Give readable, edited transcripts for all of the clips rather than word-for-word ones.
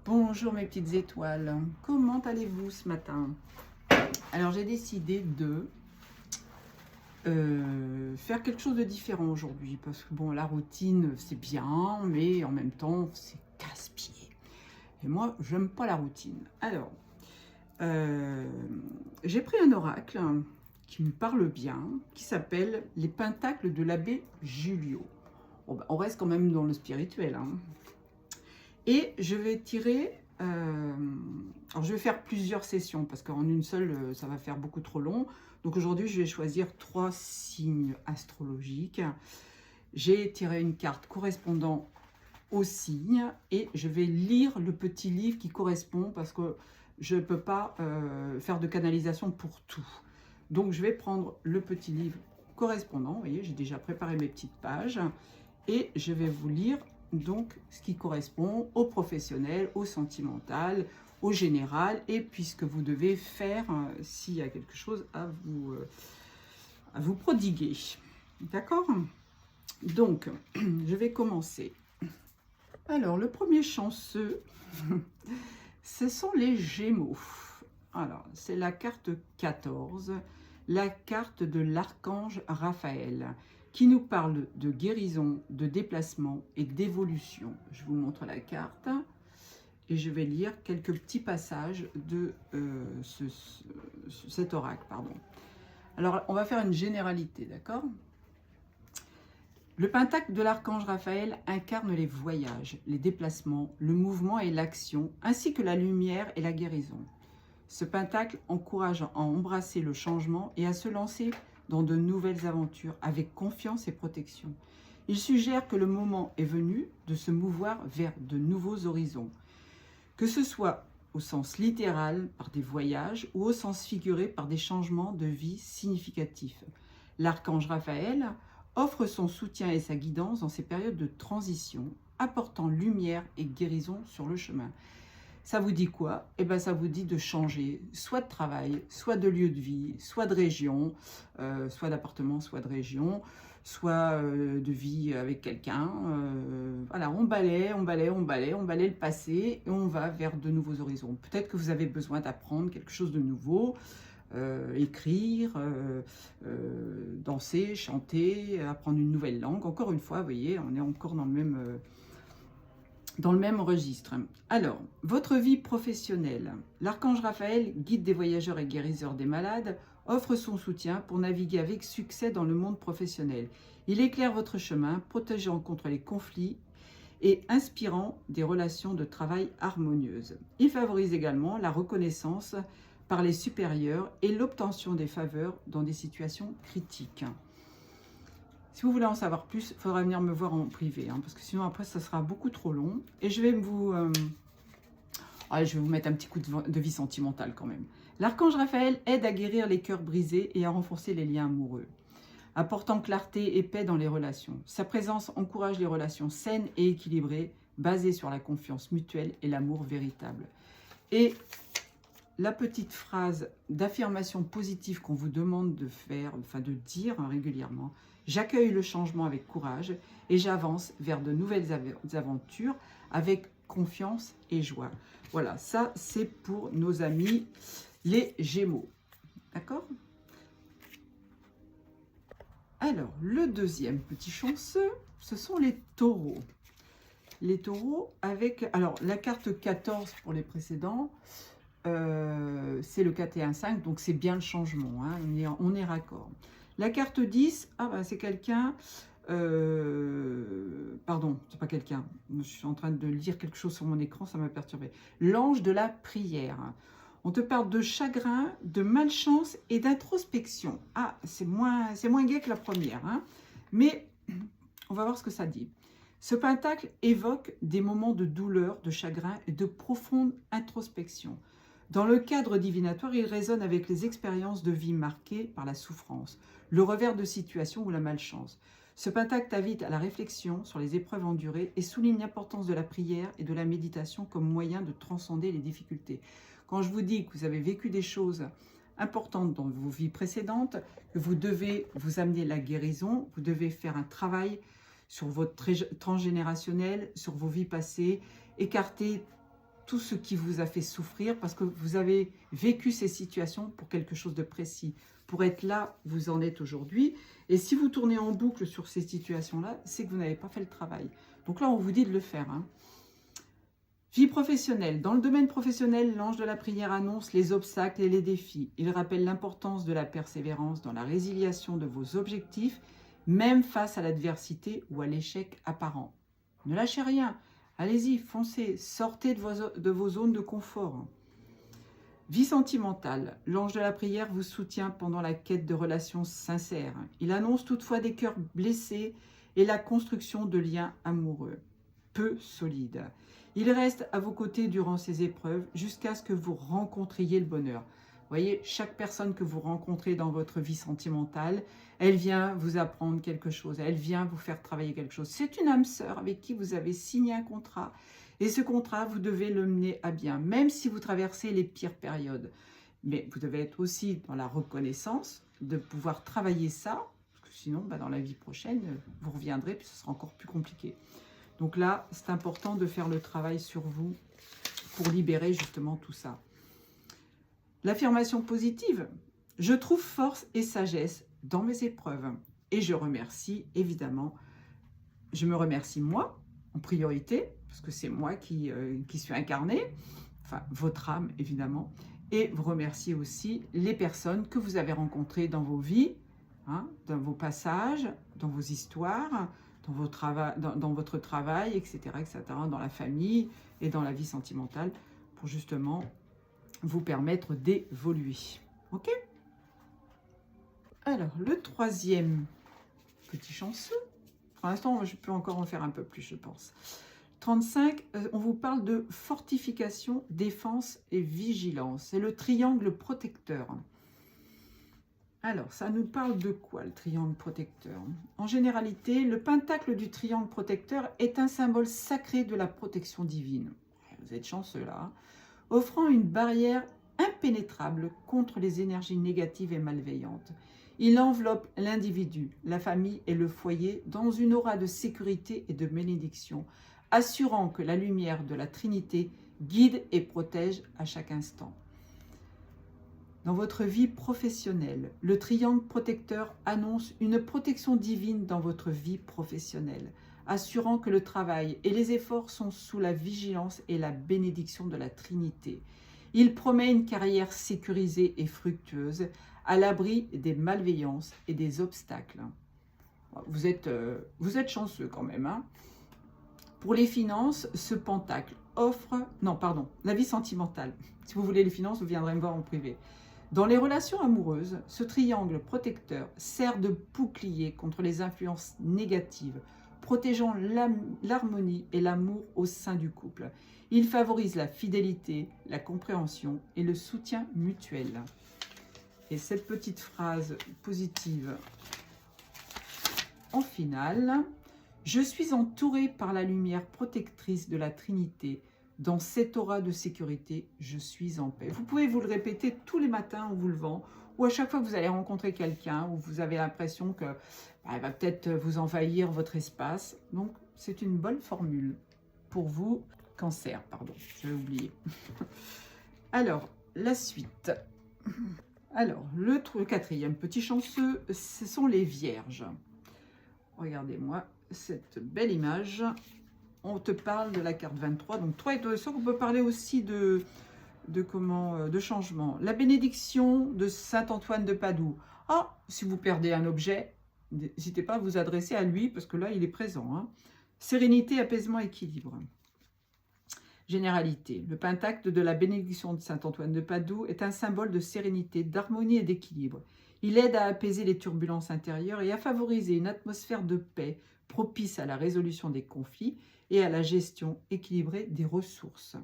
Bonjour mes petites étoiles, comment allez-vous ce matin? Alors j'ai décidé de faire quelque chose de différent aujourd'hui parce que bon, la routine c'est bien, mais en même temps c'est casse-pied. Et moi j'aime pas la routine. Alors euh, j'ai pris un oracle qui me parle bien, qui s'appelle Les Pentacles de l'abbé Julio. Bon, bah, on reste quand même dans le spirituel, hein. Et je vais tirer, alors je vais faire plusieurs sessions parce qu'en une seule, ça va faire beaucoup trop long. Donc aujourd'hui, je vais choisir 3 signes astrologiques. J'ai tiré une carte correspondant au signe et je vais lire le petit livre qui correspond parce que je ne peux pas faire de canalisation pour tout. Donc je vais prendre le petit livre correspondant. Vous voyez, j'ai déjà préparé mes petites pages et je vais vous lire donc ce qui correspond au professionnel, au sentimental, au général, et puisque vous devez faire s'il y a quelque chose à vous prodiguer. D'accord? Donc, je vais commencer. Alors, le premier chanceux, ce sont les Gémeaux. Alors, c'est la carte 14, la carte de l'archange Raphaël, qui nous parle de guérison, de déplacement et d'évolution. Je vous montre la carte et je vais lire quelques petits passages de cet oracle. Pardon. Alors, on va faire une généralité, d'accord? Le pentacle de l'archange Raphaël incarne les voyages, les déplacements, le mouvement et l'action, ainsi que la lumière et la guérison. Ce pentacle encourage à embrasser le changement et à se lancer dans de nouvelles aventures avec confiance et protection. Il suggère que le moment est venu de se mouvoir vers de nouveaux horizons, que ce soit au sens littéral par des voyages ou au sens figuré par des changements de vie significatifs. L'archange Raphaël offre son soutien et sa guidance dans ces périodes de transition, apportant lumière et guérison sur le chemin. Ça vous dit quoi? Eh bien, ça vous dit de changer, soit de travail, soit de lieu de vie, soit de région, soit d'appartement, soit de région, soit de vie avec quelqu'un. Voilà, on balaie, on balaie, on balaie, on balaie le passé et on va vers de nouveaux horizons. Peut-être que vous avez besoin d'apprendre quelque chose de nouveau, écrire, danser, chanter, apprendre une nouvelle langue. Encore une fois, vous voyez, on est encore dans le même registre. Alors, votre vie professionnelle. L'archange Raphaël, guide des voyageurs et guérisseur des malades, offre son soutien pour naviguer avec succès dans le monde professionnel. Il éclaire votre chemin, protégeant contre les conflits et inspirant des relations de travail harmonieuses. Il favorise également la reconnaissance par les supérieurs et l'obtention des faveurs dans des situations critiques. Si vous voulez en savoir plus, il faudra venir me voir en privé, hein, parce que sinon après ça sera beaucoup trop long. Et je vais vous mettre un petit coup de vie sentimentale quand même. L'archange Raphaël aide à guérir les cœurs brisés et à renforcer les liens amoureux, apportant clarté et paix dans les relations. Sa présence encourage les relations saines et équilibrées, basées sur la confiance mutuelle et l'amour véritable. Et la petite phrase d'affirmation positive qu'on vous demande de faire, enfin de dire régulièrement: j'accueille le changement avec courage et j'avance vers de nouvelles aventures avec confiance et joie. Voilà, ça c'est pour nos amis les Gémeaux. D'accord? Alors, le deuxième petit chanceux, ce sont les taureaux. Les taureaux avec, alors la carte 14 pour les précédents, c'est le 4 et 1, 5, donc c'est bien le changement, hein, on est raccord. La carte 10, ah bah, c'est quelqu'un, pardon, c'est pas quelqu'un, je suis en train de lire quelque chose sur mon écran, ça m'a perturbé. L'ange de la prière. On te parle de chagrin, de malchance et d'introspection. Ah, c'est moins gai que la première, hein, mais on va voir ce que ça dit. Ce pentacle évoque des moments de douleur, de chagrin et de profonde introspection. Dans le cadre divinatoire, il résonne avec les expériences de vie marquées par la souffrance, le revers de situation ou la malchance. Ce pentacle t'invite à la réflexion sur les épreuves endurées et souligne l'importance de la prière et de la méditation comme moyen de transcender les difficultés. Quand je vous dis que vous avez vécu des choses importantes dans vos vies précédentes, que vous devez vous amener la guérison, vous devez faire un travail sur votre transgénérationnel, sur vos vies passées, écarter tout ce qui vous a fait souffrir, parce que vous avez vécu ces situations pour quelque chose de précis, pour être là où vous en êtes aujourd'hui. Et si vous tournez en boucle sur ces situations-là, c'est que vous n'avez pas fait le travail. Donc là, on vous dit de le faire, hein. Vie professionnelle. Dans le domaine professionnel, l'ange de la prière annonce les obstacles et les défis. Il rappelle l'importance de la persévérance dans la résiliation de vos objectifs, même face à l'adversité ou à l'échec apparent. Ne lâchez rien. Allez-y, foncez, sortez de vos zones de confort. Vie sentimentale. L'ange de la prière vous soutient pendant la quête de relations sincères. Il annonce toutefois des cœurs blessés et la construction de liens amoureux peu solides. Il reste à vos côtés durant ces épreuves jusqu'à ce que vous rencontriez le bonheur. Vous voyez, chaque personne que vous rencontrez dans votre vie sentimentale, elle vient vous apprendre quelque chose, elle vient vous faire travailler quelque chose. C'est une âme sœur avec qui vous avez signé un contrat. Et ce contrat, vous devez le mener à bien, même si vous traversez les pires périodes. Mais vous devez être aussi dans la reconnaissance de pouvoir travailler ça, parce que sinon, dans la vie prochaine, vous reviendrez, puis ce sera encore plus compliqué. Donc là, c'est important de faire le travail sur vous pour libérer justement tout ça. L'affirmation positive. Je trouve force et sagesse dans mes épreuves. Et je remercie, évidemment, je me remercie moi, en priorité, parce que c'est moi qui suis incarnée, enfin votre âme, évidemment. Et vous remerciez aussi les personnes que vous avez rencontrées dans vos vies, hein, dans vos passages, dans vos histoires, dans votre travail, etc., dans la famille et dans la vie sentimentale, pour justement vous permettre d'évoluer. Ok? Alors, le troisième petit chanceux, pour l'instant, je peux encore en faire un peu plus, je pense. 35, on vous parle de fortification, défense et vigilance. C'est le triangle protecteur. Alors, ça nous parle de quoi, le triangle protecteur? En généralité, le pentacle du triangle protecteur est un symbole sacré de la protection divine. Vous êtes chanceux là. Hein, offrant une barrière impénétrable contre les énergies négatives et malveillantes. Il enveloppe l'individu, la famille et le foyer dans une aura de sécurité et de bénédiction, assurant que la lumière de la Trinité guide et protège à chaque instant. Dans votre vie professionnelle, le triangle protecteur annonce une protection divine dans votre vie professionnelle, assurant que le travail et les efforts sont sous la vigilance et la bénédiction de la Trinité. Il promet une carrière sécurisée et fructueuse, à l'abri des malveillances et des obstacles. Vous êtes chanceux quand même. Hein. Pour les finances, ce pentacle offre... Non, pardon, la vie sentimentale. Si vous voulez les finances, vous viendrez me voir en privé. Dans les relations amoureuses, ce triangle protecteur sert de bouclier contre les influences négatives, protégeant l'harmonie et l'amour au sein du couple. Il favorise la fidélité, la compréhension et le soutien mutuel. Et cette petite phrase positive en finale, je suis entourée par la lumière protectrice de la Trinité. Dans cette aura de sécurité, je suis en paix. Vous pouvez vous le répéter tous les matins en vous levant, ou à chaque fois que vous allez rencontrer quelqu'un, où vous avez l'impression qu'elle va peut-être vous envahir votre espace. Donc, c'est une bonne formule pour vous, Cancer, pardon, j'avais oublié. Alors, la suite. Alors, le quatrième petit chanceux, ce sont les vierges. Regardez-moi cette belle image. On te parle de la carte 23. Donc, 3 étoiles, on peut parler aussi de changement. La bénédiction de Saint Antoine de Padoue. Ah, si vous perdez un objet, n'hésitez pas à vous adresser à lui, parce que là, il est présent. Hein. Sérénité, apaisement, équilibre. Généralité. Le pentacle de la bénédiction de Saint Antoine de Padoue est un symbole de sérénité, d'harmonie et d'équilibre. Il aide à apaiser les turbulences intérieures et à favoriser une atmosphère de paix propice à la résolution des conflits et à la gestion équilibrée des ressources.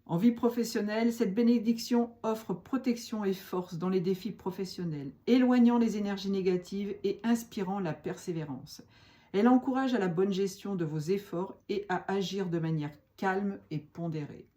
En vie professionnelle, cette bénédiction offre protection et force dans les défis professionnels, éloignant les énergies négatives et inspirant la persévérance. Elle encourage à la bonne gestion de vos efforts et à agir de manière calme et pondérée.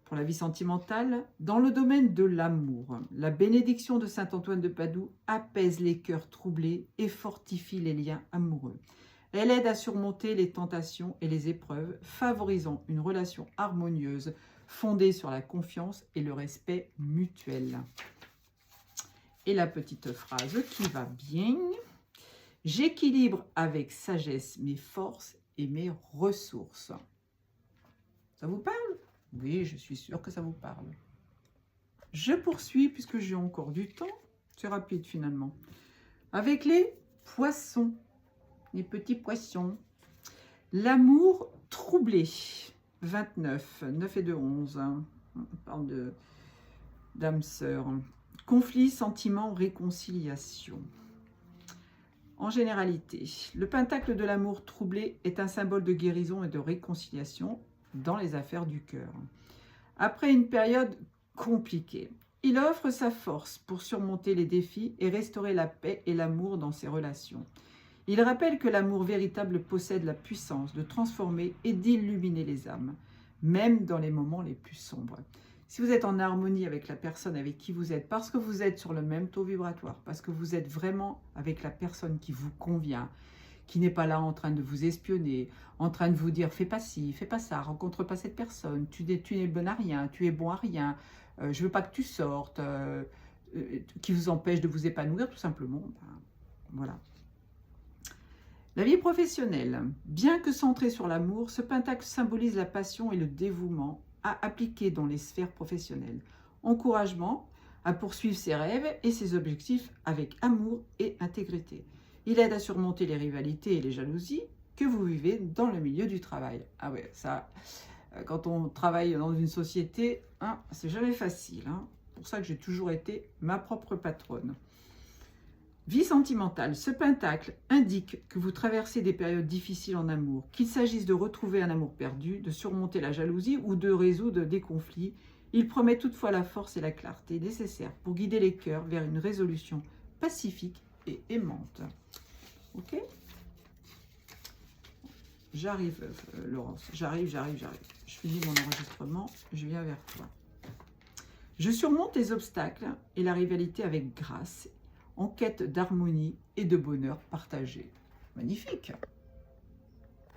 Pour la vie sentimentale, dans le domaine de l'amour, la bénédiction de Saint Antoine de Padoue apaise les cœurs troublés et fortifie les liens amoureux. Elle aide à surmonter les tentations et les épreuves, favorisant une relation harmonieuse fondée sur la confiance et le respect mutuel. Et la petite phrase qui va bien. J'équilibre avec sagesse mes forces et mes ressources. Ça vous parle? Oui, je suis sûre que ça vous parle. Je poursuis puisque j'ai encore du temps. C'est rapide finalement. Avec les poissons, les petits poissons. L'amour troublé. 29, 9 et 2, 11. On parle d'âme sœur. Conflit, sentiment, réconciliation. En généralité, le pentacle de l'amour troublé est un symbole de guérison et de réconciliation dans les affaires du cœur. Après une période compliquée, il offre sa force pour surmonter les défis et restaurer la paix et l'amour dans ses relations. Il rappelle que l'amour véritable possède la puissance de transformer et d'illuminer les âmes, même dans les moments les plus sombres. Si vous êtes en harmonie avec la personne avec qui vous êtes, parce que vous êtes sur le même taux vibratoire, parce que vous êtes vraiment avec la personne qui vous convient, qui n'est pas là en train de vous espionner, en train de vous dire « fais pas ci, fais pas ça, rencontre pas cette personne, tu n'es bon à rien, tu es bon à rien, je veux pas que tu sortes, qui vous empêche de vous épanouir tout simplement. » Voilà. La vie professionnelle. Bien que centrée sur l'amour, ce pentacle symbolise la passion et le dévouement à appliquer dans les sphères professionnelles. Encouragement à poursuivre ses rêves et ses objectifs avec amour et intégrité. Il aide à surmonter les rivalités et les jalousies que vous vivez dans le milieu du travail. Ah ouais, ça, quand on travaille dans une société, hein, c'est jamais facile. Hein. C'est pour ça que j'ai toujours été ma propre patronne. Vie sentimentale. Ce pentacle indique que vous traversez des périodes difficiles en amour, qu'il s'agisse de retrouver un amour perdu, de surmonter la jalousie ou de résoudre des conflits. Il promet toutefois la force et la clarté nécessaires pour guider les cœurs vers une résolution pacifique et aimante. Ok? J'arrive, Laurence. J'arrive. Je finis mon enregistrement. Je viens vers toi. Je surmonte les obstacles et la rivalité avec grâce, en quête d'harmonie et de bonheur partagé. Magnifique.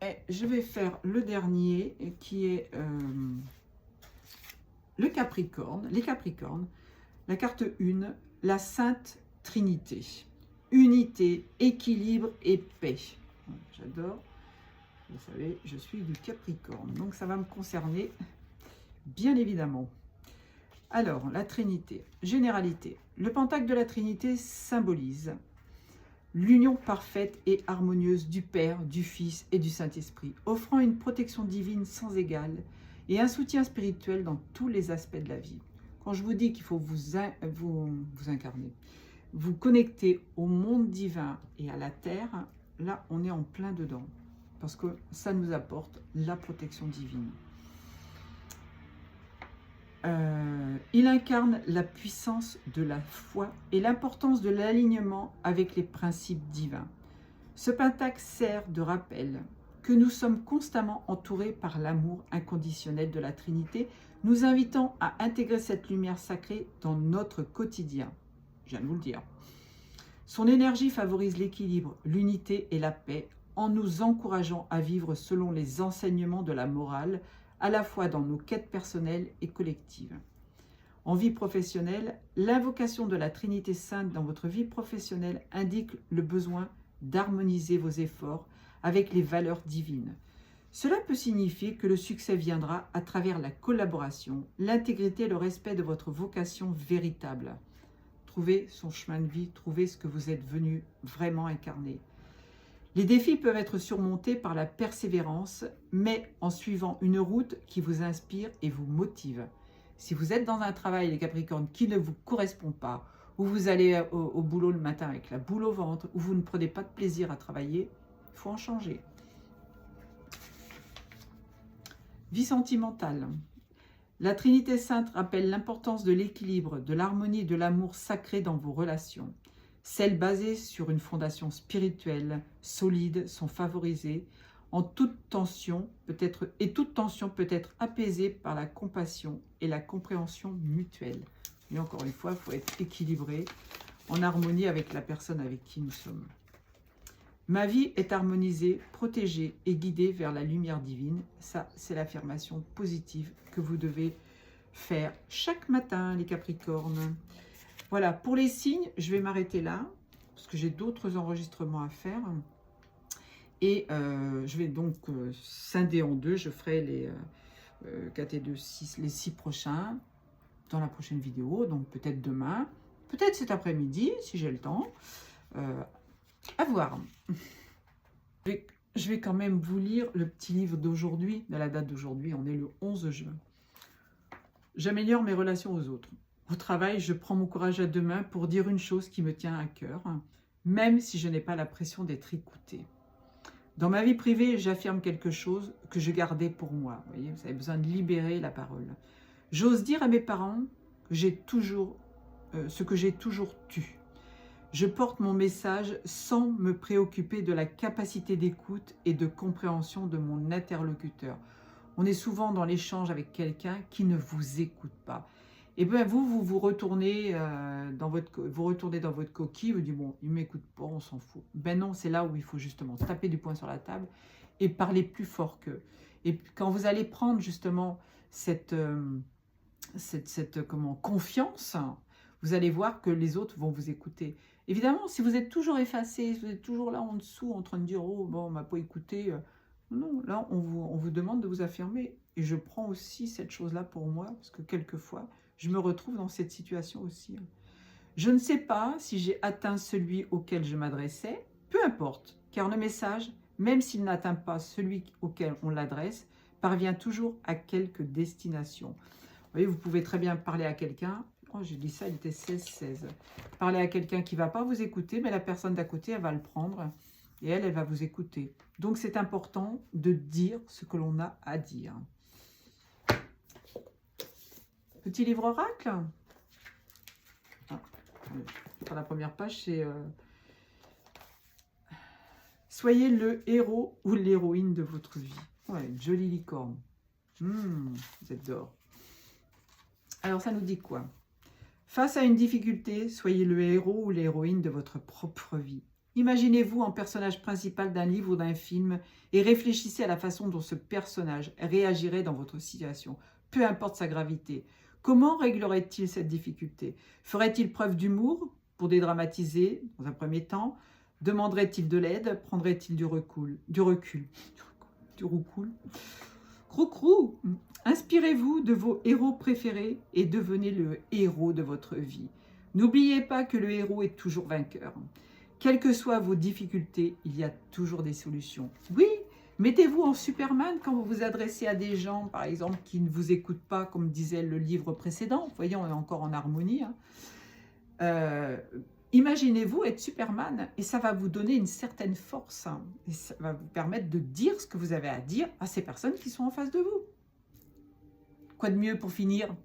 Et je vais faire le dernier qui est le Capricorne. Les Capricornes, la carte 1, la Sainte Trinité. Unité, équilibre et paix. J'adore. Vous savez, je suis du Capricorne, donc ça va me concerner bien évidemment. Alors, la Trinité, généralité. Le pentacle de la Trinité symbolise l'union parfaite et harmonieuse du Père, du Fils et du Saint-Esprit, offrant une protection divine sans égale et un soutien spirituel dans tous les aspects de la vie. Quand je vous dis qu'il faut vous incarner, vous connecter au monde divin et à la terre, là, on est en plein dedans, parce que ça nous apporte la protection divine. Il incarne la puissance de la foi et l'importance de l'alignement avec les principes divins. Ce pentacle sert de rappel que nous sommes constamment entourés par l'amour inconditionnel de la Trinité, nous invitant à intégrer cette lumière sacrée dans notre quotidien. Je viens de vous le dire. Son énergie favorise l'équilibre, l'unité et la paix en nous encourageant à vivre selon les enseignements de la morale, à la fois dans nos quêtes personnelles et collectives. En vie professionnelle, l'invocation de la Trinité Sainte dans votre vie professionnelle indique le besoin d'harmoniser vos efforts avec les valeurs divines. Cela peut signifier que le succès viendra à travers la collaboration, l'intégrité et le respect de votre vocation véritable. Trouvez son chemin de vie, trouvez ce que vous êtes venu vraiment incarner. Les défis peuvent être surmontés par la persévérance, mais en suivant une route qui vous inspire et vous motive. Si vous êtes dans un travail, les Capricornes, qui ne vous correspond pas, ou vous allez au boulot le matin avec la boule au ventre, ou vous ne prenez pas de plaisir à travailler, il faut en changer. Vie sentimentale. La Trinité Sainte rappelle l'importance de l'équilibre, de l'harmonie et de l'amour sacré dans vos relations. Celles basées sur une fondation spirituelle solide sont favorisées toute tension peut être apaisée par la compassion et la compréhension mutuelle. Et encore une fois, il faut être équilibré, en harmonie avec la personne avec qui nous sommes. Ma vie est harmonisée, protégée et guidée vers la lumière divine. Ça, c'est l'affirmation positive que vous devez faire chaque matin, les Capricornes. Voilà, pour les signes, je vais m'arrêter là, parce que j'ai d'autres enregistrements à faire. Et je vais donc scinder en deux. Je ferai les 4 et 2, 6, les 6 prochains dans la prochaine vidéo. Donc peut-être demain, peut-être cet après-midi, si j'ai le temps. À voir. Je vais quand même vous lire le petit livre d'aujourd'hui, de la date d'aujourd'hui. On est le 11 juin. J'améliore mes relations aux autres. Au travail, je prends mon courage à deux mains pour dire une chose qui me tient à cœur, même si je n'ai pas la pression d'être écoutée. Dans ma vie privée, j'affirme quelque chose que je gardais pour moi. Vous voyez, vous avez besoin de libérer la parole. J'ose dire à mes parents que ce que j'ai toujours tu. Je porte mon message sans me préoccuper de la capacité d'écoute et de compréhension de mon interlocuteur. On est souvent dans l'échange avec quelqu'un qui ne vous écoute pas. Et bien vous retournez dans votre coquille, vous dites bon, il ne m'écoute pas, on s'en fout. Ben non, c'est là où il faut justement taper du poing sur la table et parler plus fort qu'eux. Et quand vous allez prendre justement cette confiance, vous allez voir que les autres vont vous écouter. Évidemment, si vous êtes toujours effacé, si vous êtes toujours là en dessous en train de dire « Oh, bon, on m'a pas écouté », non, là, on vous demande de vous affirmer. Et je prends aussi cette chose-là pour moi, parce que quelquefois, je me retrouve dans cette situation aussi. Je ne sais pas si j'ai atteint celui auquel je m'adressais, peu importe, car le message, même s'il n'atteint pas celui auquel on l'adresse, parvient toujours à quelque destination. Vous voyez, vous pouvez très bien parler à quelqu'un. Oh, j'ai dit ça, il était 16-16. Parler à quelqu'un qui ne va pas vous écouter, mais la personne d'à côté, elle va le prendre et elle va vous écouter. Donc, c'est important de dire ce que l'on a à dire. Petit livre oracle. Ah, sur la première page, c'est soyez le héros ou l'héroïne de votre vie. Ouais, jolie licorne. Vous êtes d'or. Alors, ça nous dit quoi? Face à une difficulté, soyez le héros ou l'héroïne de votre propre vie. Imaginez-vous en personnage principal d'un livre ou d'un film et réfléchissez à la façon dont ce personnage réagirait dans votre situation, peu importe sa gravité. Comment réglerait-il cette difficulté? Ferait-il preuve d'humour pour dédramatiser dans un premier temps? Demanderait-il de l'aide? Prendrait-il du recul? Crou-crou. Inspirez-vous de vos héros préférés et devenez le héros de votre vie. N'oubliez pas que le héros est toujours vainqueur. Quelles que soient vos difficultés, il y a toujours des solutions. Oui, mettez-vous en Superman quand vous vous adressez à des gens, par exemple, qui ne vous écoutent pas, comme disait le livre précédent. Vous voyez, on est encore en harmonie. Imaginez-vous être Superman et ça va vous donner une certaine force. Et ça va vous permettre de dire ce que vous avez à dire à ces personnes qui sont en face de vous. Quoi de mieux pour finir?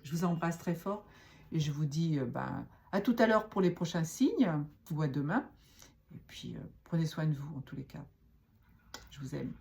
Je vous embrasse très fort et je vous dis à tout à l'heure pour les prochains signes, ou à demain. Et puis prenez soin de vous en tous les cas. Je vous aime.